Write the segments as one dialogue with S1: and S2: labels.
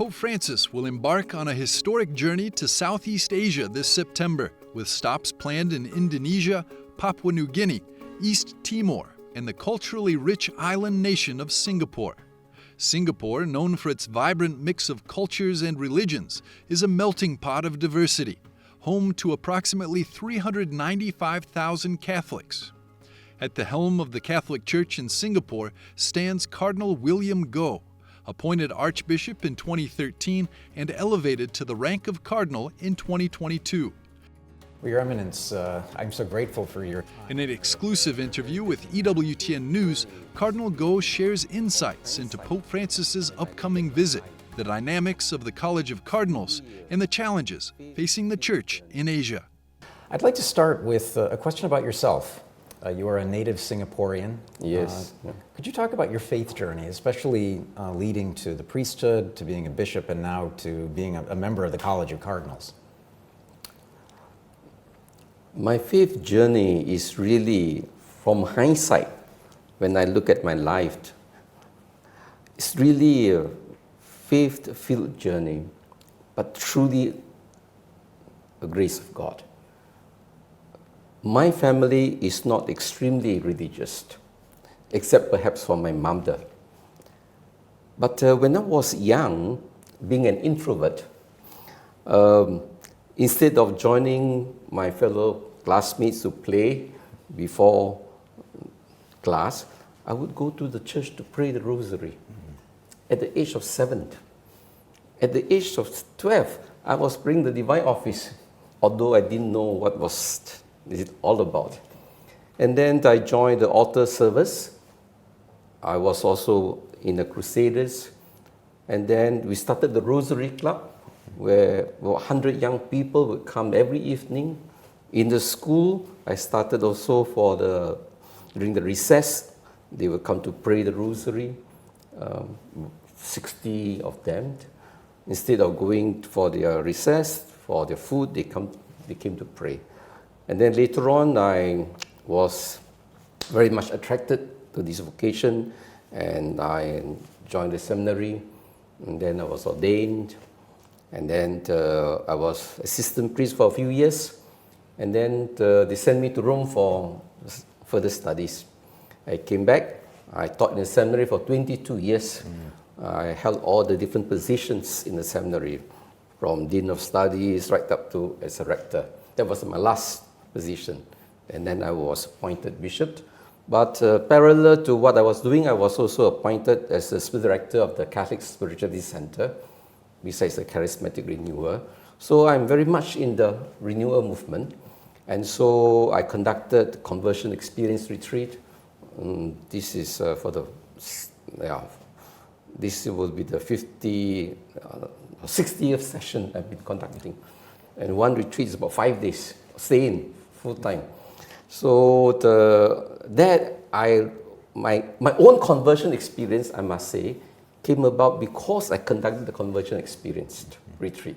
S1: Pope Francis will embark on a historic journey to Southeast Asia this September, with stops planned in Indonesia, Papua New Guinea, East Timor, and the culturally rich island nation of Singapore. Singapore, known for its vibrant mix of cultures and religions, is a melting pot of diversity, home to approximately 395,000 Catholics. At the helm of the Catholic Church in Singapore stands Cardinal William Goh, appointed Archbishop in 2013 and elevated to the rank of Cardinal in 2022.
S2: Well, Your Eminence, I'm so grateful for your time.
S1: In an exclusive interview with EWTN News, Cardinal Goh shares insights into Pope Francis's upcoming visit, the dynamics of the College of Cardinals, and the challenges facing the Church in Asia.
S2: I'd like to start with a question about yourself. You are a native Singaporean.
S3: Yes.
S2: Could you talk about your faith journey, especially leading to the priesthood, to being a bishop, and now to being a member of the College of Cardinals?
S3: My faith journey is really, from hindsight, when I look at my life, it's really a faith-filled journey, but truly a grace of God. My family is not extremely religious, except perhaps for my mother. But when I was young, being an introvert, instead of joining my fellow classmates to play before class, I would go to the church to pray the Rosary. At the age of 7. At the age of 12, I was praying the Divine Office, although I didn't know what was it all about. And then I joined the altar service. I was also in the Crusaders. And then we started the Rosary Club, where 100 young people would come every evening. In the school, I started also during the recess, they would come to pray the Rosary, 60 of them. Instead of going for their recess, for their food, they came to pray. And then later on, I was very much attracted to this vocation, and I joined the seminary, and then I was ordained. And then I was assistant priest for a few years. And then they sent me to Rome for further studies. I came back. I taught in the seminary for 22 years. I held all the different positions in the seminary, from Dean of Studies right up to as a rector. That was my last position. And then I was appointed bishop. But parallel to what I was doing, I was also appointed as the spiritual director of the Catholic Spirituality Center, besides the charismatic renewer. So I'm very much in the renewal movement. And so I conducted conversion experience retreat. This is this will be the 60th session I've been conducting. And one retreat is about 5 days, staying full time. So my own conversion experience, I must say, came about because I conducted the conversion experience retreat,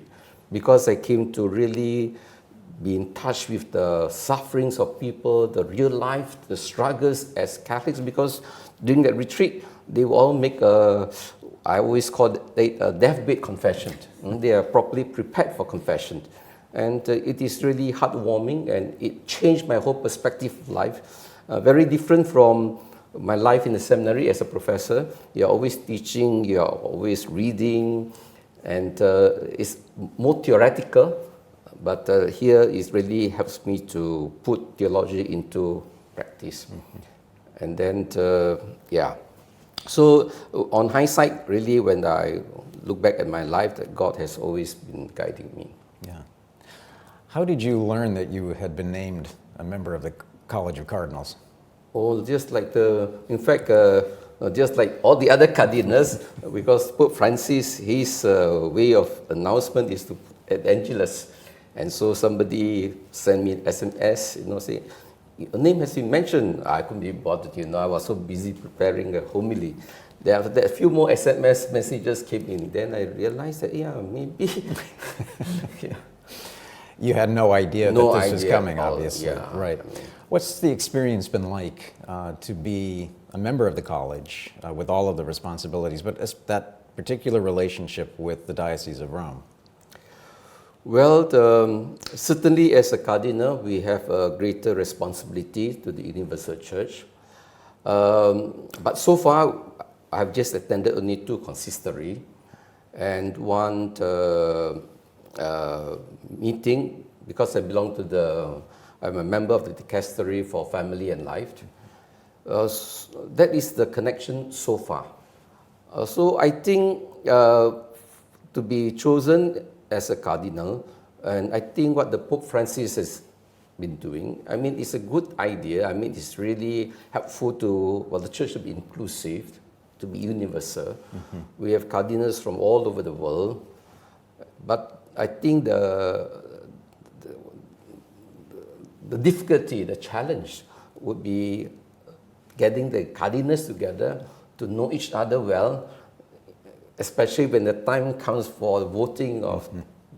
S3: because I came to really be in touch with the sufferings of people, the real life, the struggles as Catholics, because during that retreat, they will all make I always call it a deathbed confession. They are properly prepared for confession. And it is really heartwarming, and it changed my whole perspective of life. Very different from my life in the seminary as a professor. You're always teaching, you're always reading, and it's more theoretical, but here it really helps me to put theology into practice. And then, So on hindsight, really, when I look back at my life, that God has always been guiding me.
S2: Yeah. How did you learn that you had been named a member of the College of Cardinals?
S3: Oh, just like just like all the other cardinals, because Pope Francis, his way of announcement is to at Angelus. And so somebody sent me an SMS, saying, your name has been mentioned. I couldn't be bothered, I was so busy preparing a homily. There after that, a few more SMS messages came in. Then I realized that, maybe. Yeah.
S2: You had no idea that this was coming,
S3: all,
S2: obviously.
S3: Yeah.
S2: Right. What's the experience been like to be a member of the college with all of the responsibilities, but that particular relationship with the Diocese of Rome?
S3: Well, certainly as a cardinal, we have a greater responsibility to the Universal Church. But so far, I've just attended only 2 consistory and one meeting, because I'm a member of the Dicastery for Family and Life. That is the connection so far. So I think to be chosen as a cardinal, and I think what the Pope Francis has been doing, I mean, it's a good idea. I mean, it's really helpful the church to be inclusive, to be universal. Mm-hmm. We have cardinals from all over the world, but I think the difficulty, the challenge would be getting the cardinals together to know each other well, especially when the time comes for the voting of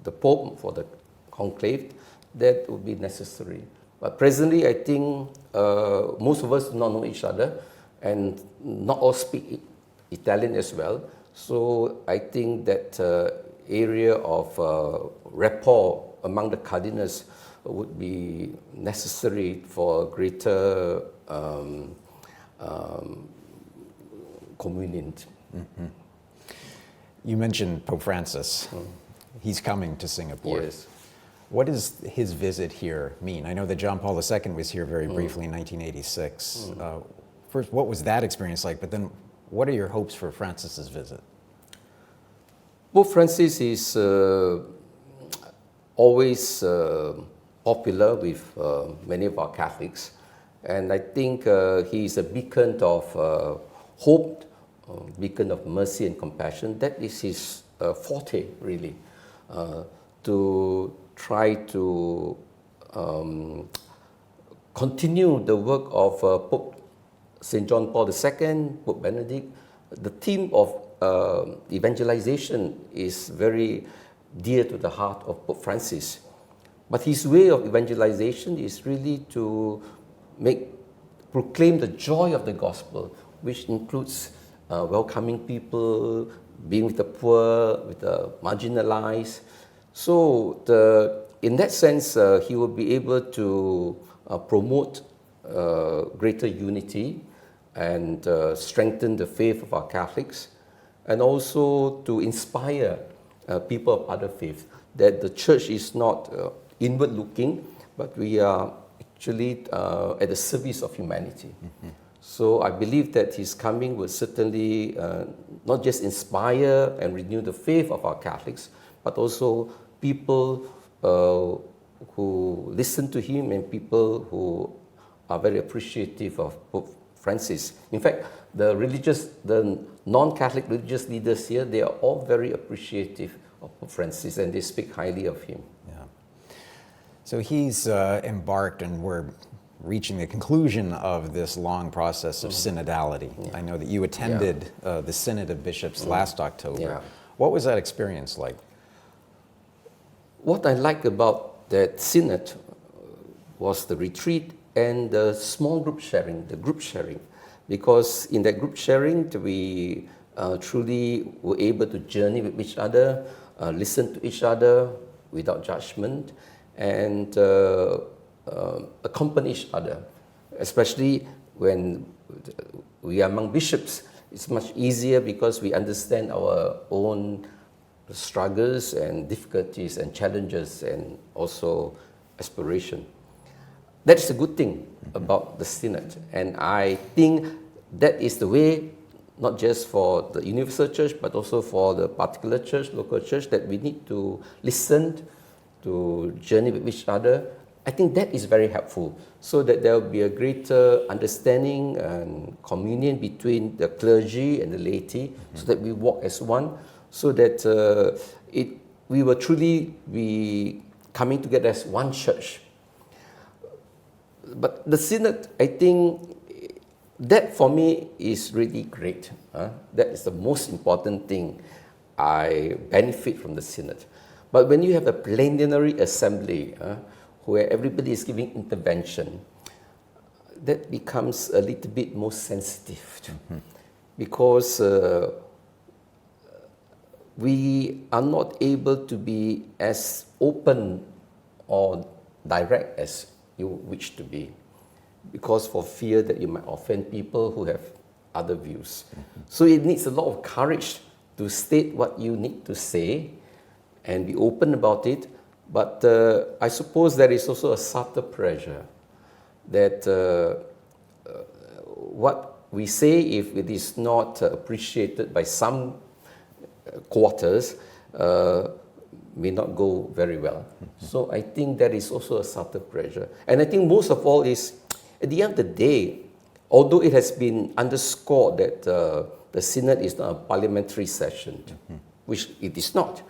S3: the Pope for the conclave. That would be necessary. But presently, I think most of us do not know each other, and not all speak Italian as well. So I think that area of rapport among the cardinals would be necessary for greater communion.
S2: Mm-hmm. You mentioned Pope Francis. He's coming to Singapore.
S3: Yes.
S2: What does his visit here mean? I know that John Paul II was here very briefly in 1986. First, what was that experience like? But then, what are your hopes for Francis's visit?
S3: Pope Francis is always popular with many of our Catholics, and I think he is a beacon of hope, beacon of mercy and compassion. That is his forte, really, to try to continue the work of Pope St. John Paul II, Pope Benedict. The theme of evangelization is very dear to the heart of Pope Francis. But his way of evangelization is really to proclaim the joy of the gospel, which includes welcoming people, being with the poor, with the marginalized. So in that sense, he will be able to promote greater unity and strengthen the faith of our Catholics, and also to inspire people of other faiths that the church is not inward-looking, but we are actually at the service of humanity. Mm-hmm. So I believe that his coming will certainly not just inspire and renew the faith of our Catholics, but also people who listen to him and people who are very appreciative of Pope Francis. In fact, the non-Catholic religious leaders here, they are all very appreciative of Pope Francis, and they speak highly of him.
S2: Yeah. So he's embarked, and we're reaching the conclusion of this long process of synodality. Yeah. I know that you attended the Synod of Bishops last October. Yeah. What was that experience like?
S3: What I liked about that synod was the retreat and the small group sharing, the group sharing. Because in that group sharing, we truly were able to journey with each other, listen to each other without judgment, and accompany each other. Especially when we are among bishops, it's much easier because we understand our own struggles and difficulties and challenges and also aspiration. That's a good thing about the synod, and I think that is the way, not just for the universal church, but also for the particular church, local church, that we need to listen, to journey with each other. I think that is very helpful, so that there will be a greater understanding and communion between the clergy and the laity, so that we walk as one, so that we will truly be coming together as one church. But the synod, I think, that for me is really great. That is the most important thing. I benefit from the synod. But when you have a plenary assembly, where everybody is giving intervention, that becomes a little bit more sensitive. Mm-hmm. Because we are not able to be as open or direct as you wish to be, because for fear that you might offend people who have other views. So it needs a lot of courage to state what you need to say and be open about it. But I suppose there is also a subtle pressure that what we say, if it is not appreciated by some quarters, may not go very well. So I think there is also a subtle pressure. And I think most of all is, at the end of the day, although it has been underscored that the Synod is not a parliamentary session, which it is not,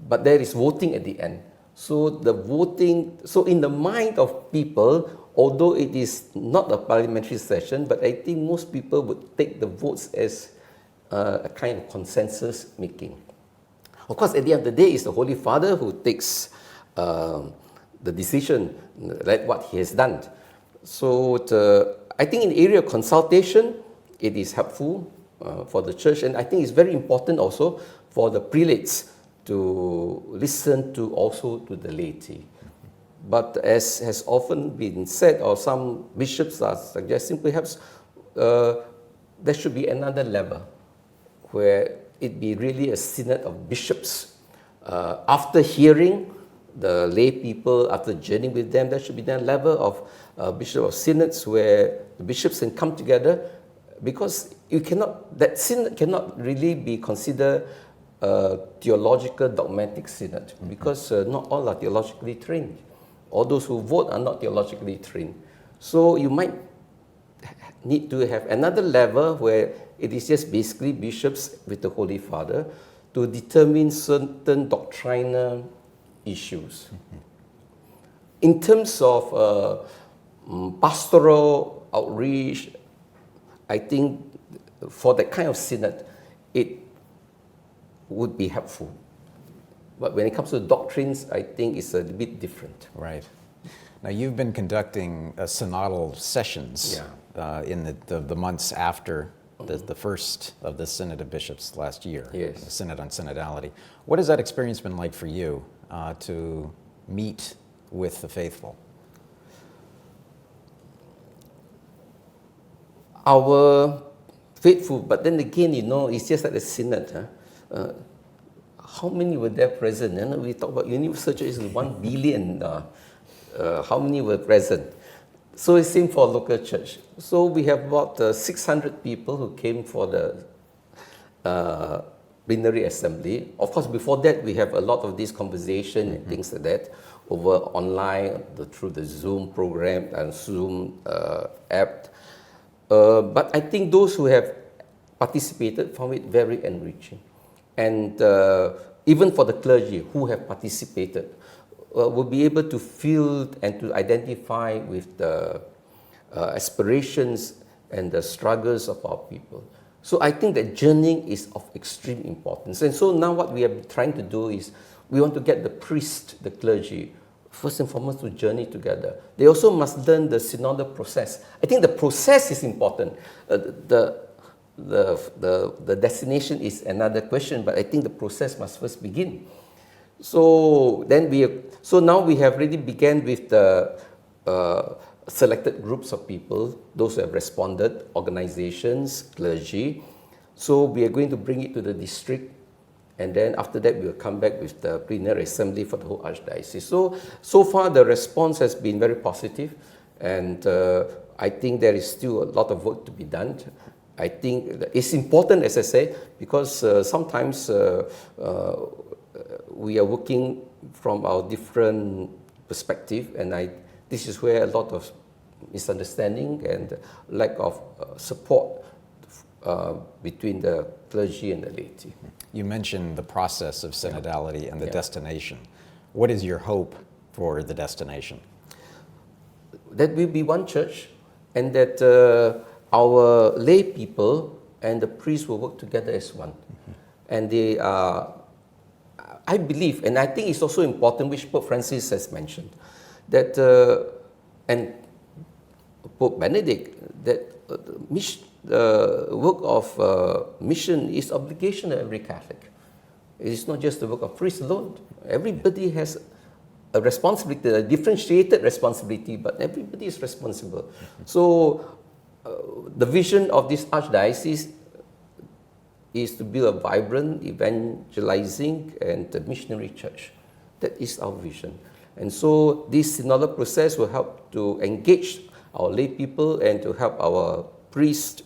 S3: but there is voting at the end. So the voting, so in the mind of people, although it is not a parliamentary session, but I think most people would take the votes as a kind of consensus making. Of course, at the end of the day, it's the Holy Father who takes the decision, like what he has done. So I think in the area of consultation, it is helpful for the church, and I think it's very important also for the prelates to listen to also to the laity. But as has often been said, or some bishops are suggesting, perhaps there should be another level where it be really a synod of bishops. After hearing the lay people, after journeying with them, there should be that level of bishop of synods where the bishops can come together, because you cannot, that synod cannot really be considered a theological dogmatic synod, because not all are theologically trained. All those who vote are not theologically trained. So you might need to have another level where it is just basically bishops with the Holy Father to determine certain doctrinal issues. In terms of pastoral outreach, I think for that kind of synod, it would be helpful. But when it comes to doctrines, I think it's a bit different.
S2: Right. Now, you've been conducting synodal sessions in the months after the first of the Synod of Bishops last year,
S3: yes.
S2: the Synod on Synodality. What has that experience been like for you to meet with the faithful?
S3: Our faithful, but then again, you know, it's just like the Synod. How many were there present? You know, we talk about universal church is 1 billion. How many were present? So it's same for local church. So we have about 600 people who came for the plenary assembly. Of course, before that, we have a lot of this conversation and things like that over online, through the Zoom program and Zoom app. But I think those who have participated found it very enriching. And even for the clergy who have participated, will be able to feel and to identify with the aspirations and the struggles of our people. So I think that journeying is of extreme importance. And so now what we are trying to do is we want to get the priest, the clergy, first and foremost to journey together. They also must learn the synodal process. I think the process is important. The destination is another question, but I think the process must first begin. So now we have already begun with the selected groups of people, those who have responded, organizations, clergy. So we are going to bring it to the district, and then after that we will come back with the plenary assembly for the whole archdiocese. So far the response has been very positive, and I think there is still a lot of work to be done. I think it's important, as I say, because sometimes we are working from our different perspective, and this is where a lot of misunderstanding and lack of support between the clergy and the laity.
S2: You mentioned the process of synodality and the destination. What is your hope for the destination?
S3: That we be one church, and that our lay people and the priests will work together as one. And they are, I believe, and I think it's also important, which Pope Francis has mentioned, that, and Pope Benedict, that the work of mission is obligation of every Catholic. It is not just the work of priests alone. Everybody has a responsibility, a differentiated responsibility, but everybody is responsible. So the vision of this archdiocese is to build a vibrant, evangelizing, and missionary church. That is our vision. And so this synodal process will help to engage our lay people and to help our priests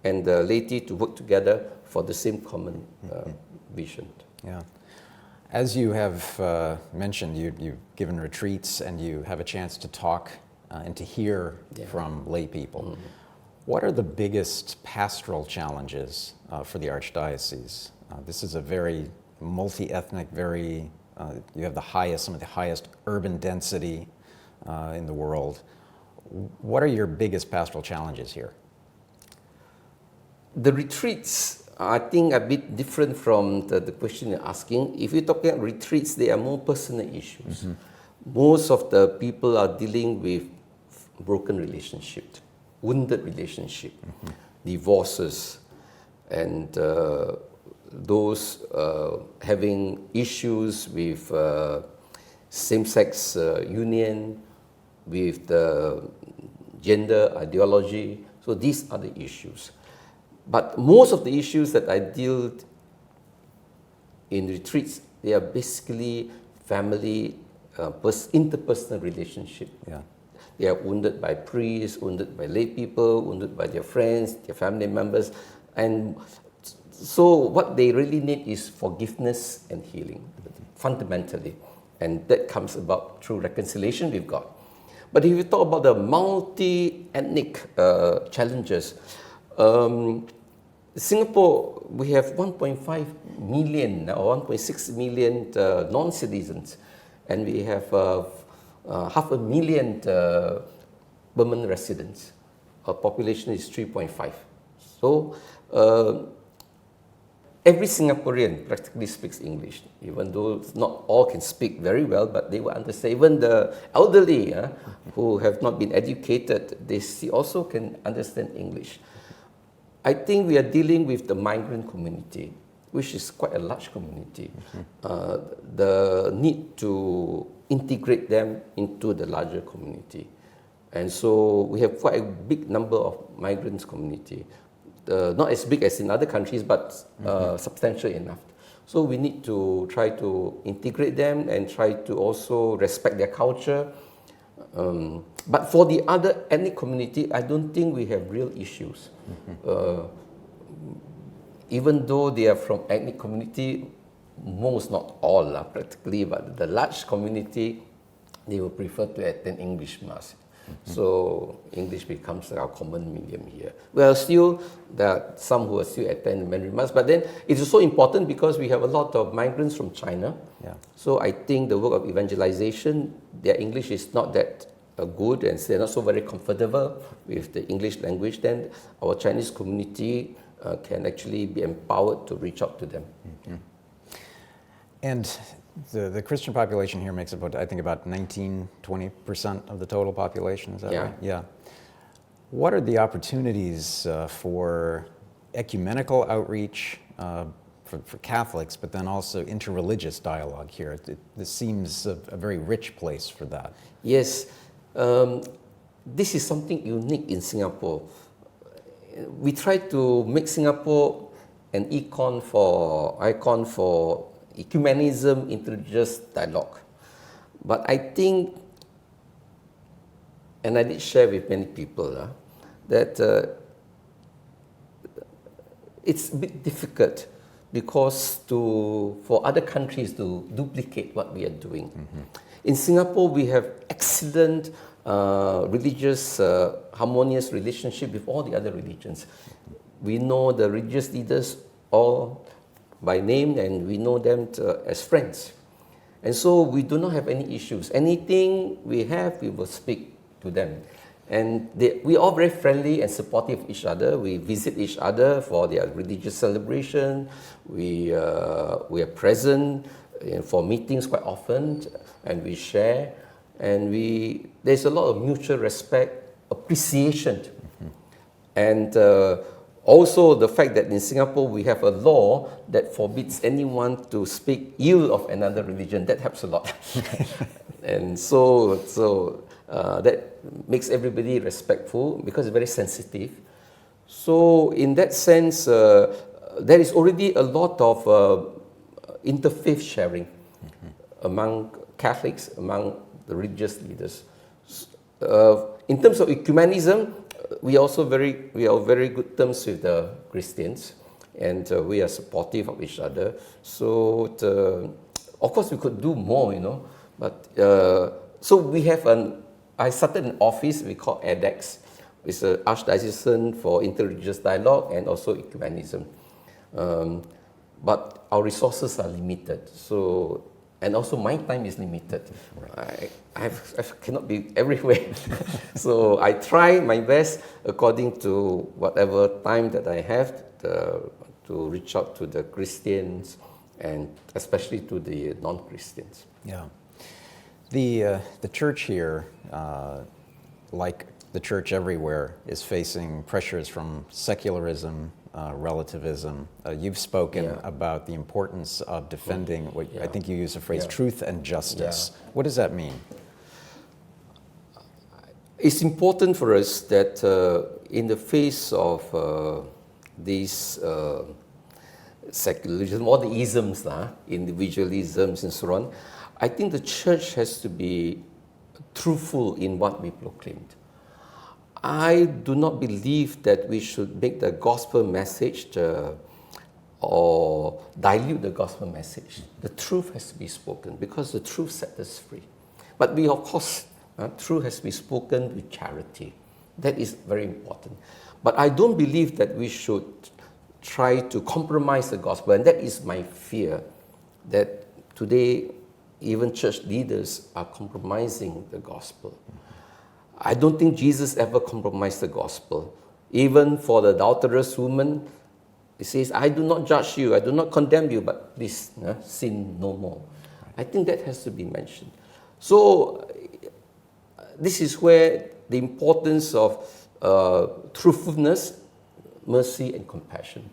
S3: and the laity to work together for the same common vision.
S2: Yeah. As you have mentioned, you've given retreats and you have a chance to talk and to hear from lay people. What are the biggest pastoral challenges for the Archdiocese? This is a very multi-ethnic, you have some of the highest urban density in the world. What are your biggest pastoral challenges here?
S3: The retreats, I think, are a bit different from the question you're asking. If you're talking about retreats, they are more personal issues. Most of the people are dealing with broken relationships, wounded relationship, divorces, and those having issues with same-sex union, with the gender ideology. So these are the issues. But most of the issues that I deal in retreats, they are basically family, interpersonal relationship.
S2: Yeah.
S3: They are wounded by priests, wounded by lay people, wounded by their friends, their family members. And so what they really need is forgiveness and healing, fundamentally. And that comes about through reconciliation with God. But if you talk about the multi-ethnic challenges, Singapore, we have 1.5 million or 1.6 million non-citizens, and we have 500,000 permanent residents. Our population is 3.5. So every Singaporean practically speaks English, even though not all can speak very well, but they will understand. Even the elderly who have not been educated, they also can understand English. I think we are dealing with the migrant community, which is quite a large community. The need to integrate them into the larger community. And so we have quite a big number of migrants community. Not as big as in other countries, but substantial enough. So we need to try to integrate them and try to also respect their culture. But for the other ethnic community, I don't think we have real issues. Even though they are from ethnic community, most, not all practically, but the large community, they will prefer to attend English Mass. So English becomes our common medium here. Well, still, there are some who are still attend Mandarin Mass, but then it's also important because we have a lot of migrants from China.
S2: Yeah.
S3: So I think the work of evangelization, their English is not that good, and they're not so very comfortable with the English language. Then our Chinese community can actually be empowered to reach out to them.
S2: And the Christian population here makes about 19-20% of the total population, is that right? Yeah. What are the opportunities for ecumenical outreach for Catholics, but then also interreligious dialogue here? This seems a very rich place for that.
S3: Yes. This is something unique in Singapore. We try to make Singapore an icon for ecumenism, interreligious dialogue. But I think, and I did share with many people, that it's a bit difficult because for other countries to duplicate what we are doing. In Singapore, we have excellent religious, harmonious relationship with all the other religions. We know the religious leaders all by name, and we know them as friends. And so we do not have any issues. Anything we have, we will speak to them. And we are all very friendly and supportive of each other. We visit each other for their religious celebration. We are present for meetings quite often, and we share. And there's a lot of mutual respect, appreciation. And Also, the fact that in Singapore we have a law that forbids anyone to speak ill of another religion, that helps a lot. And so that makes everybody respectful because it's very sensitive. So in that sense, there is already a lot of interfaith sharing among Catholics, among the religious leaders. In terms of ecumenism, we are very good terms with the Christians, and we are supportive of each other. So of course we could do more, but so we have I started an office we call ADEX. It's an Archdiocesan for Interreligious Dialogue and also ecumenism. But our resources are limited, and also my time is limited. I cannot be everywhere. So I try my best according to whatever time that I have to reach out to the Christians and especially to the non-Christians.
S2: Yeah. The church here, like the church everywhere, is facing pressures from secularism, relativism. You've spoken about the importance of defending what I think you use the phrase truth and justice. What does that mean?
S3: It's important for us that in the face of these secularism, all the isms, individualisms and so on, I think the church has to be truthful in what we proclaimed. I do not believe that we should make the gospel message or dilute the gospel message. The truth has to be spoken because the truth sets us free. But we, of course, truth has to be spoken with charity. That is very important. But I don't believe that we should try to compromise the gospel, and that is my fear, that today even church leaders are compromising the gospel. I don't think Jesus ever compromised the gospel. Even for the adulterous woman, he says, I do not judge you, I do not condemn you, but please sin no more. I think that has to be mentioned. So this is where the importance of truthfulness, mercy, and compassion.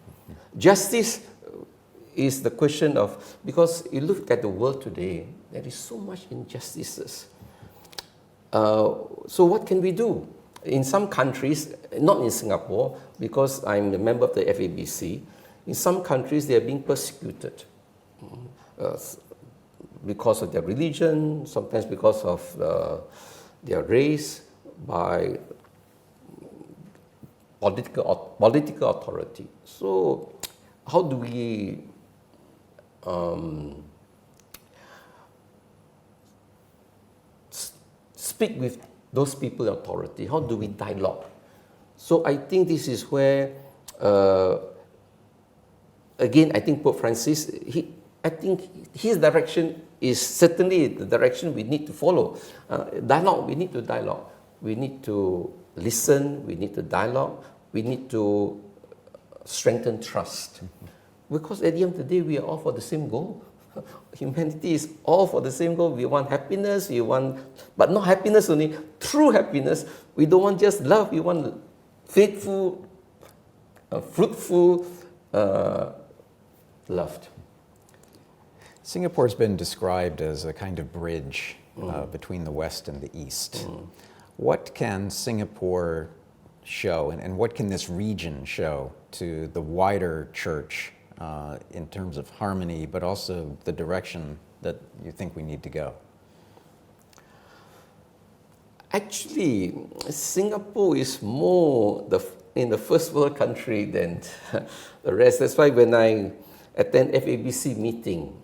S3: Justice is the question of, because you look at the world today, there is so much injustices. So what can we do? In some countries, not in Singapore, because I'm a member of the FABC, in some countries they are being persecuted because of their religion, sometimes because of their race, by political authority. So how do we speak with those people in authority? How do we dialogue? So I think this is where, again, I think Pope Francis, I think his direction is certainly the direction we need to follow. Dialogue, we need to dialogue. We need to listen, we need to dialogue, we need to strengthen trust. Because at the end of the day, we are all for the same goal. Humanity is all for the same goal. We want happiness, but not happiness only, true happiness. We don't want just love, we want faithful, fruitful, loved.
S2: Singapore's been described as a kind of bridge between the West and the East. What can Singapore show, and what can this region show to the wider church in terms of harmony, but also the direction that you think we need to go?
S3: Actually, Singapore is more in the first world country than the rest. That's why when I attend FABC meeting,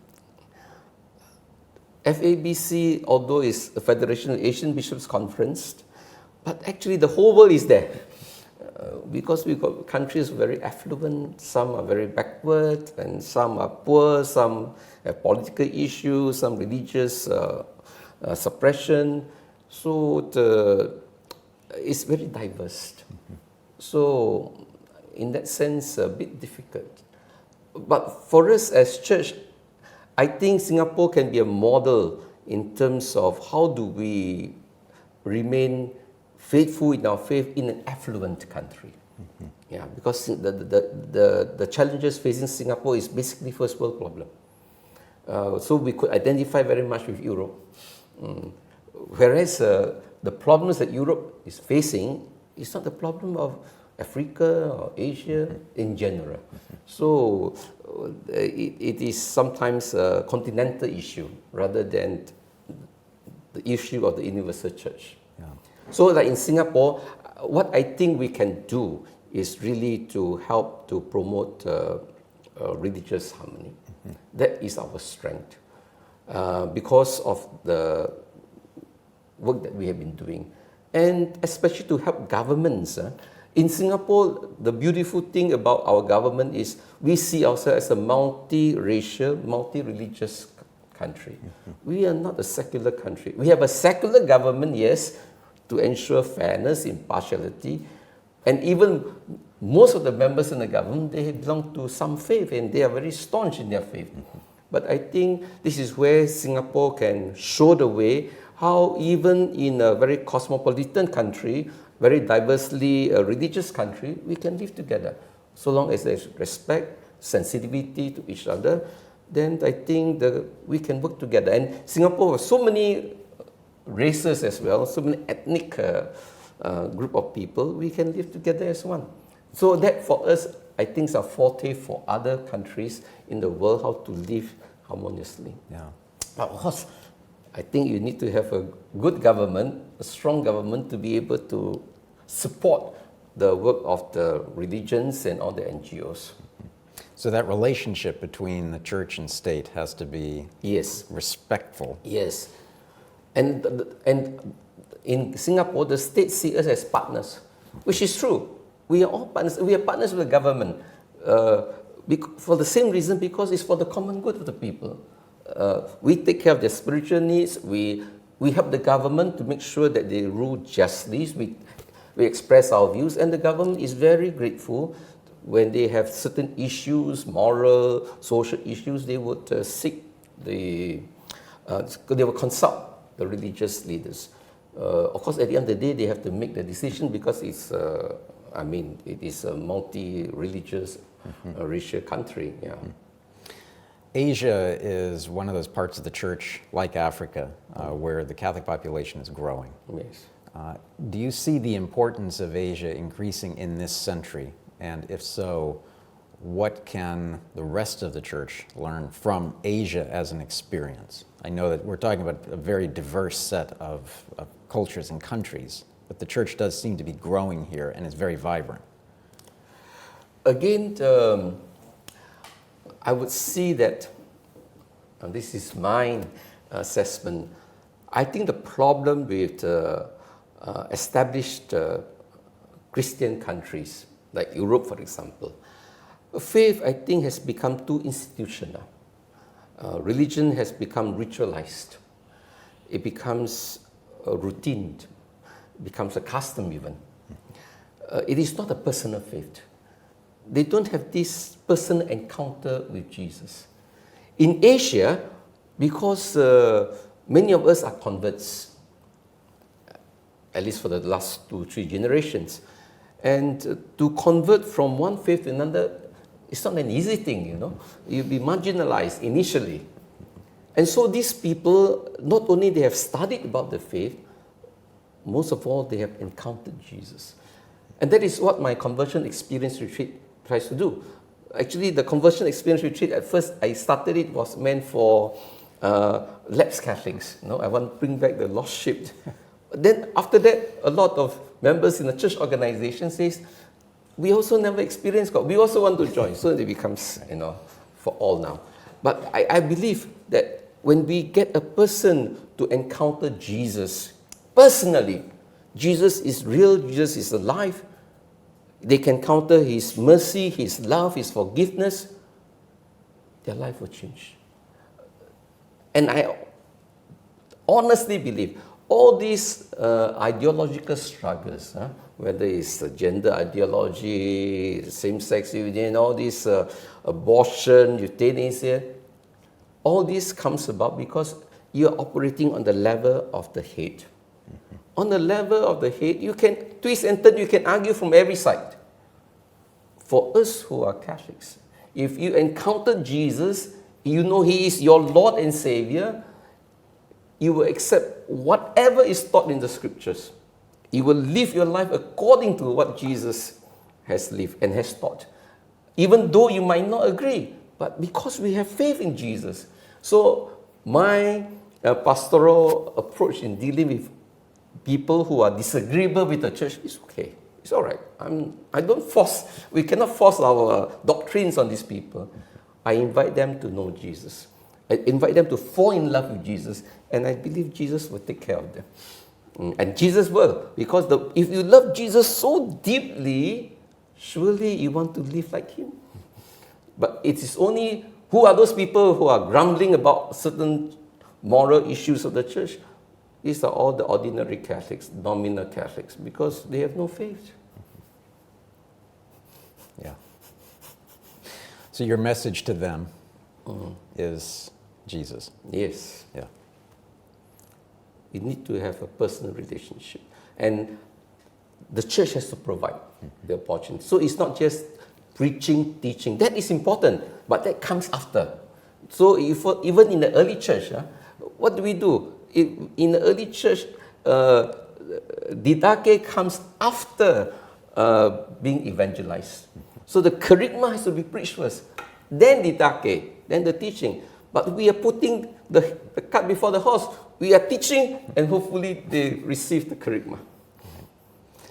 S3: FABC, although it's a Federation of Asian Bishops Conference, but actually the whole world is there. Because we've got countries very affluent, some are very backward, and some are poor, some have political issues, some religious suppression. So it's very diverse. So in that sense, a bit difficult. But for us as church, I think Singapore can be a model in terms of how do we remain faithful in our faith in an affluent country. Yeah, because the challenges facing Singapore is basically first world problem. So we could identify very much with Europe. Whereas the problems that Europe is facing is not the problem of Africa or Asia in general. So it is sometimes a continental issue rather than the issue of the universal church.
S2: Yeah.
S3: So like in Singapore, what I think we can do is really to help to promote religious harmony. That is our strength because of the work that we have been doing. And especially to help governments. In Singapore, the beautiful thing about our government is we see ourselves as a multi-racial, multi-religious country. We are not a secular country. We have a secular government, yes, to ensure fairness, impartiality, and even most of the members in the government, they belong to some faith and they are very staunch in their faith. But I think this is where Singapore can show the way how even in a very cosmopolitan country, very diversely religious country, we can live together. So long as there's respect, sensitivity to each other, then I think we can work together. And Singapore has so many races as well, so many ethnic group of people, we can live together as one. So that for us, I think is a forte for other countries in the world how to live harmoniously.
S2: Yeah.
S3: But of course, I think you need to have a good government, a strong government to be able to support the work of the religions and all the NGOs.
S2: So that relationship between the church and state has to be respectful.
S3: Yes. And in Singapore, the state sees us as partners, which is true. We are all partners. We are partners with the government for the same reason, because it's for the common good of the people. We take care of their spiritual needs. We help the government to make sure that they rule justly. We express our views, and the government is very grateful when they have certain issues, moral, social issues. They would they would consult the religious leaders. Of course, at the end of the day, they have to make the decision because it's, it is a multi-religious, racial country. Yeah.
S2: Asia is one of those parts of the church, like Africa, where the Catholic population is growing.
S3: Yes.
S2: Do you see the importance of Asia increasing in this century? And if so, what can the rest of the church learn from Asia as an experience? I know that we're talking about a very diverse set of cultures and countries, but the church does seem to be growing here and is very vibrant.
S3: Again, I would see that, and this is my assessment, I think the problem with established Christian countries, like Europe, for example, faith, I think, has become too institutional. Religion has become ritualized. It becomes a routine, becomes a custom even. It is not a personal faith. They don't have this personal encounter with Jesus. In Asia, because many of us are converts, at least for the last 2-3 generations, and to convert from one faith to another, it's not an easy thing, you know. You'll be marginalized initially. And so these people, not only they have studied about the faith, most of all, they have encountered Jesus. And that is what my conversion experience retreat tries to do. Actually, the conversion experience retreat, at first I started it, was meant for lapsed Catholics. You know, I want to bring back the lost sheep. But then after that, a lot of members in the church organization says, we also never experienced God. We also want to join. So it becomes, you know, for all now. But I believe that when we get a person to encounter Jesus personally, Jesus is real, Jesus is alive, they can encounter His mercy, His love, His forgiveness, their life will change. And I honestly believe all these ideological struggles, whether it's gender ideology, same-sex union, all this abortion, euthanasia, all this comes about because you're operating on the level of the head. On the level of the head, you can twist and turn, you can argue from every side. for us who are Catholics, if you encounter Jesus, you know He is your Lord and Savior, you will accept whatever is taught in the Scriptures. You will live your life according to what Jesus has lived and has taught. Even though you might not agree, but because we have faith in Jesus. So my pastoral approach in dealing with people who are disagreeable with the church is okay. It's all right. We cannot force our doctrines on these people. I invite them to know Jesus. I invite them to fall in love with Jesus, and I believe Jesus will take care of them. And Jesus will, because if you love Jesus so deeply, surely you want to live like Him. But it is only, who are those people who are grumbling about certain moral issues of the church? These are all the ordinary Catholics, nominal Catholics, because they have no faith.
S2: Yeah. So your message to them is Jesus.
S3: Yes.
S2: Yeah.
S3: We need to have a personal relationship. And the church has to provide the opportunity. So it's not just preaching, teaching. That is important, but that comes after. So even in the early church, what do we do? In the early church, didache comes after being evangelized. So the kerygma has to be preached first, then didache, then the teaching. But we are putting the cart before the horse. We are teaching, and hopefully they receive the kerygma.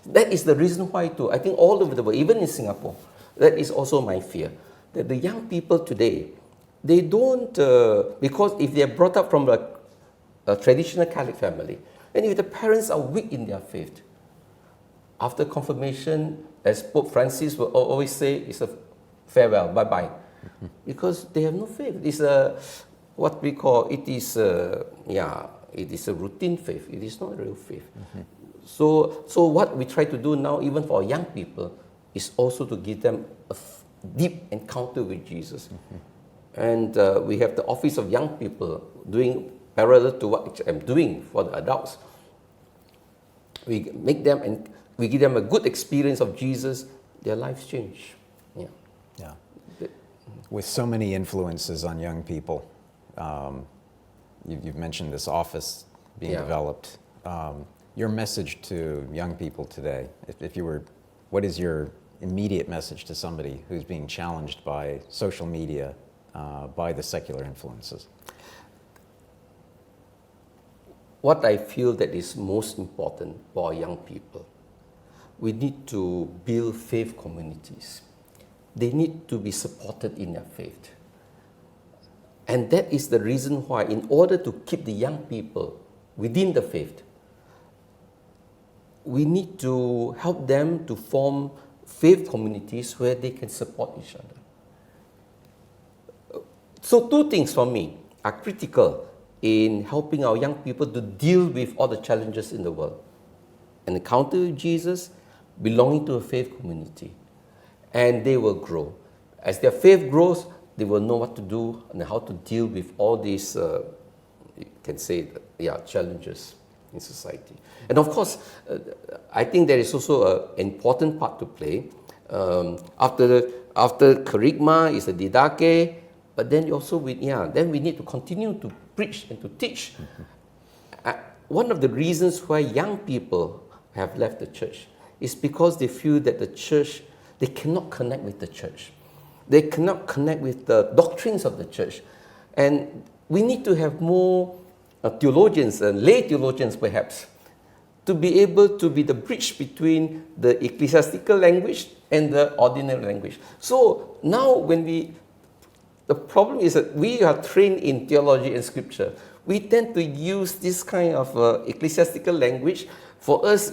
S3: That is the reason why too. I think all over the world, even in Singapore, that is also my fear. That the young people today, they don't, because if they are brought up from a traditional Catholic family, and if the parents are weak in their faith, after confirmation, as Pope Francis will always say, it's a farewell, bye-bye. Because they have no faith. It's what we call, it is a routine faith. It is not a real faith. So what we try to do now, even for young people, is also to give them a deep encounter with Jesus. And we have the Office of Young People doing parallel to what I'm doing for the adults. We make them and we give them a good experience of Jesus, their lives change. Yeah.
S2: Yeah. With so many influences on young people, you've mentioned this office being developed. Your message to young people today, what is your immediate message to somebody who's being challenged by social media, by the secular influences?
S3: What I feel that is most important for young people, we need to build faith communities. They need to be supported in their faith. And that is the reason why, in order to keep the young people within the faith, we need to help them to form faith communities where they can support each other. So two things for me are critical in helping our young people to deal with all the challenges in the world. An encounter with Jesus, belonging to a faith community, and they will grow. As their faith grows, they will know what to do and how to deal with all these, you can say, challenges in society. And of course, I think there is also an important part to play. After kerygma is a didache, but then also then we need to continue to preach and to teach. One of the reasons why young people have left the church is because they feel that the church, they cannot connect with the church. They cannot connect with the doctrines of the church. And we need to have more theologians, lay theologians perhaps, to be able to be the bridge between the ecclesiastical language and the ordinary language. So now the problem is that we are trained in theology and scripture. We tend to use this kind of ecclesiastical language. For us,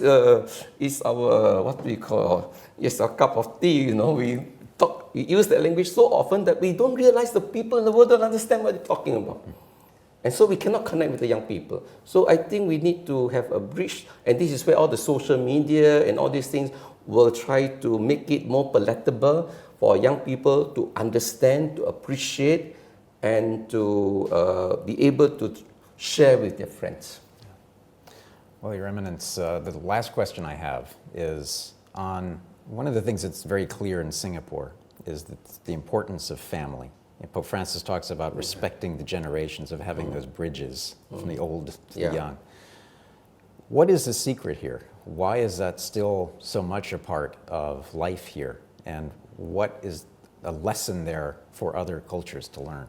S3: it's our, what we call, our cup of tea, we use that language so often that we don't realize the people in the world don't understand what they're talking about. And so we cannot connect with the young people. So I think we need to have a bridge, and this is where all the social media and all these things will try to make it more palatable for young people to understand, to appreciate, and to be able to share with their friends.
S2: Well, Your Eminence, the last question I have is on One of the things that's very clear in Singapore is the importance of family. Pope Francis talks about respecting the generations, of having those bridges from the old to the young. What is the secret here? Why is that still so much a part of life here? And what is a lesson there for other cultures to learn?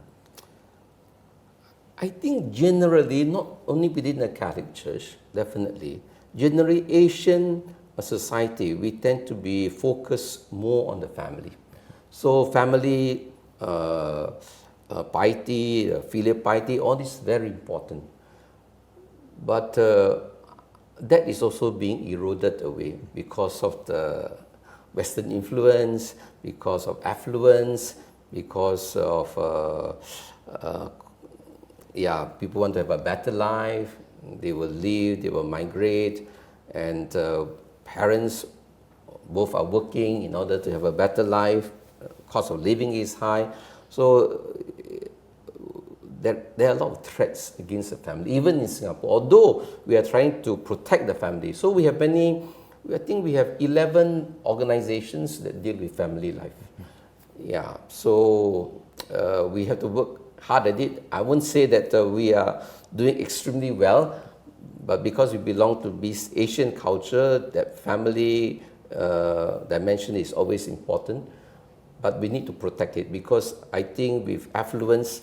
S3: I think generally, not only within the Catholic Church, definitely, generally Asian society, we tend to be focused more on the family. So family, piety, filial piety, all this is very important. But that is also being eroded away because of the Western influence, because of affluence, because of people want to have a better life. They will leave, they will migrate, and parents both are working in order to have a better life. Cost of living is high, so there are a lot of threats against the family, even in Singapore. Although we are trying to protect the family, so we have many. I think we have 11 organizations that deal with family life. Yeah, so we have to work hard at it. I won't say that we are doing extremely well, but because we belong to this Asian culture, that family dimension is always important. But we need to protect it, because I think with affluence,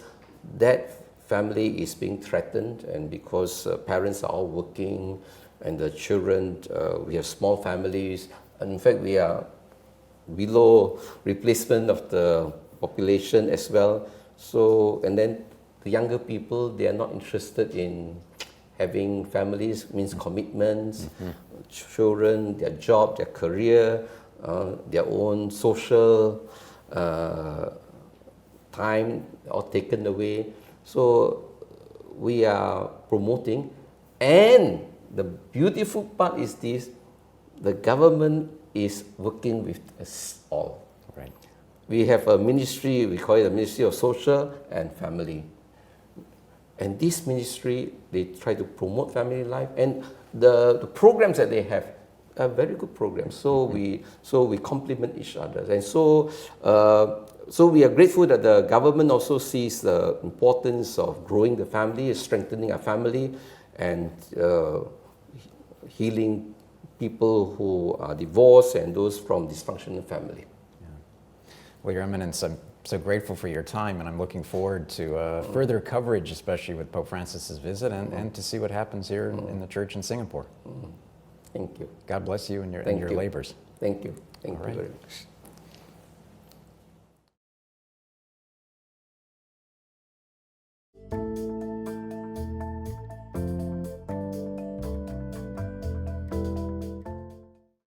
S3: that family is being threatened, and because parents are all working and the children, we have small families, and in fact we are below replacement of the population as well. So, and then the younger people, they are not interested in having families, means commitments, children, their job, their career, their own social time, all taken away. So we are promoting, and the beautiful part is this: the government is working with us all.
S2: Right.
S3: We have a ministry, we call it the Ministry of Social and Family. And this ministry, they try to promote family life, and the programs that they have are very good programs. So we complement each other, and so we are grateful that the government also sees the importance of growing the family, strengthening our family, and healing people who are divorced and those from dysfunctional family.
S2: Well, Your Eminence, I'm so grateful for your time, and I'm looking forward to further coverage, especially with Pope Francis's visit, and to see what happens here in the church in Singapore.
S3: Thank you.
S2: God bless you and your labors.
S3: Thank you. Thank you
S2: right.
S3: very much.